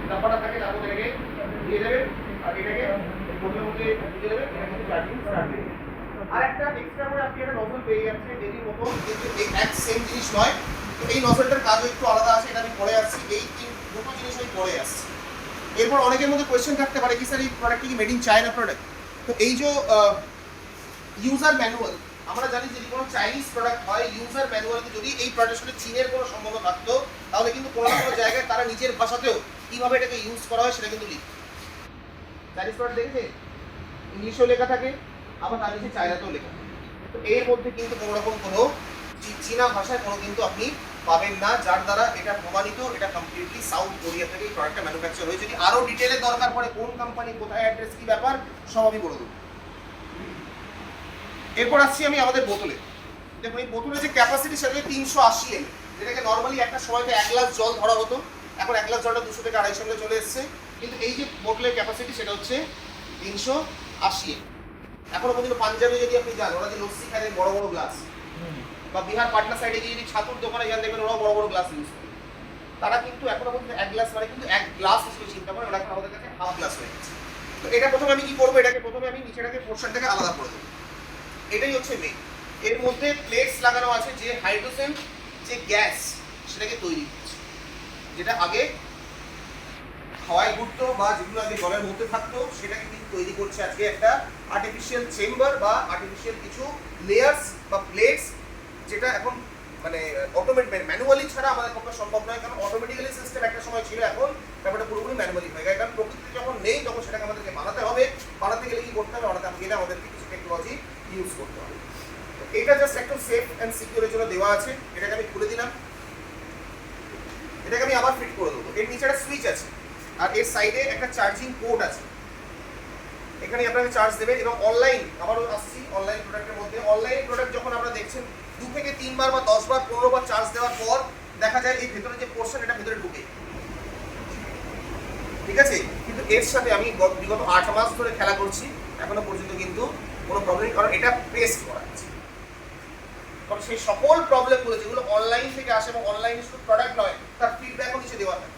ডাব্বাটা থাকে তার মধ্যে এটাকে দিয়ে দেবেন আর এটাকে বোতলের মধ্যে দিয়ে দেবেন, এটা কিন্তু চার্জিং স্টার্ট হয়ে যাবে। আর একটা এক্সট্রা করে আপনি একটা নজল পেয়ে যাচ্ছেন ডেলির মতো, কিন্তু এই এক সেম জিনিস নয়। তো এই নজলটার কাজও একটু আলাদা আছে, এটা আমি পরে আসছি। এই দুটো জিনিস আমি পরে আসছি। এরপর অনেকের মধ্যে কোয়েশ্চেন থাকতে পারে কি স্যার এই প্রোডাক্টটি কি মেড ইন চায়না প্রোডাক্ট? তো এই যে ইউজার ম্যানুয়াল, আমরা জানি যদি কোনো চাইনিজ প্রোডাক্ট হয় ইউজার ম্যানুয়ালে যদি এই প্রোডাক্টের সাথে চীনের কোনো সম্বন্ধ থাকতো তাহলে কিন্তু কোনো না কোনো জায়গায় তারা নিজের ভাষাতেও কীভাবে এটাকে ইউজ করা হয় সেটা কিন্তু লিখত। চাইনিজ প্রোডাক্ট দেখেছে ইংলিশেও লেখা থাকে, আবার তার নিচে চায়নাতেও লেখা থাকে। তো এর মধ্যে কিন্তু কোনো রকম কোনো চীনা ভাষায় কোনো কিন্তু আপনি পাবেন না, যার দ্বারা এটা প্রমাণিত এটা কমপ্লিটলি সাউথ কোরিয়া থেকে এই প্রোডাক্টটা ম্যানুফ্যাকচার হয়েছে। যদি আরও ডিটেলে দরকার পড়ে কোন কোম্পানি কোথায় অ্যাড্রেস কী ব্যাপার সব আমি বলে দেবো। এরপর আসছি আমি আমাদের বোতলে। দেখুন এই বোতলের যে ক্যাপাসিটি সেটা 380 ml, যেটাকে নর্মালি একটা সময়তে 1 গ্লাস জল ধরা হতো, এখন 1 গ্লাস জলটা 200 থেকে 250 ml চলে এসছে। কিন্তু এই যে বোতলের ক্যাপাসিটি সেটা হচ্ছে 380 ml। এখনো পর্যন্ত পাঞ্জাবে যদি আপনি যান, ওরা যে লস্যি খায় বড় বড় গ্লাস, বা বিহার পাটনা সাইডে গিয়ে যদি ছাতুর দোকানে যান দেখবেন ওরা বড় বড় গ্লাস ইউজ করে। তারা কিন্তু এখনো পর্যন্ত 1 গ্লাস মানে কিন্তু 1 গ্লাস হিসেবে চিন্তা করে, ওরা এখন আমাদের কাছে হাফ গ্লাস হয়ে গেছে। তো এটা প্রথমে আমি কি করবো, এটাকে প্রথমে আমি নিচেটাকে পোর্শনটাকে আলাদা করে দেবো। এটাই হচ্ছে মেন। এর মধ্যে প্লেটস লাগানো আছে যে হাইড্রোজেন যে গ্যাস সেটাকে তৈরি করছে, যেটা আগে হাওয়ায় ঘুরতো বা যেগুলো আগে জলের মধ্যে থাকতো সেটাকে কিন্তু তৈরি করছে আজকে একটা আর্টিফিশিয়াল চেম্বার বা আর্টিফিশিয়াল কিছু লেয়ার্স বা প্লেটস, যেটা এখন মানে অটোমেটিক ম্যানুয়ালি ছাড়া আমাদের পক্ষে সম্ভব নয়। কারণ অটোমেটিক্যালি সিস্টেম একটা সময় ছিল, এখন ব্যাপারটা পুরোপুরি ম্যানুয়ালি হয়ে গেছে। কারণ প্রকৃতি যখন নেই তখন সেটাকে আমাদেরকে বানাতে হবে, বানাতে গেলে কি করতে হবে, বানাতে গেলে আমাদেরকে কিছু টেকনোলজি ইউজ করতে হবে। এটা জাস্ট একটু সেফ অ্যান্ড সিকিউরের জন্য দেওয়া আছে। এটাকে আমি খুলে দিলাম, এটাকে আমি আবার ফিট করে দেবো। এর নিচে একটা সুইচ আছে আর এর সাইডে একটা চার্জিং পোর্ট আছে, এখানে আপনাকে চার্জ দেবেন। এবং অনলাইন আবারও আসছি অনলাইন প্রোডাক্টের মধ্যে। অনলাইন প্রোডাক্ট যখন আমরা দেখছেন 2 থেকে 3 বার বা 10 বার 15 বার চার্জ দেওয়ার পর দেখা যায় এই ভেতরে যে পোর্শন এটা ভেতরে ঢুকে, ঠিক আছে। কিন্তু এর সাথে আমি বিগত 8 মাস ধরে খেলা করছি, এখনো পর্যন্ত কিন্তু কোনো প্রবলেম, কারণ এটা পেস্ট করা আছে। কারণ সেই সকল প্রবলেমগুলো যেগুলো অনলাইন থেকে আসে এবং অনলাইনে শুধু প্রোডাক্ট নয় তার ফিডব্যাকও নিচে দেওয়া থাকে।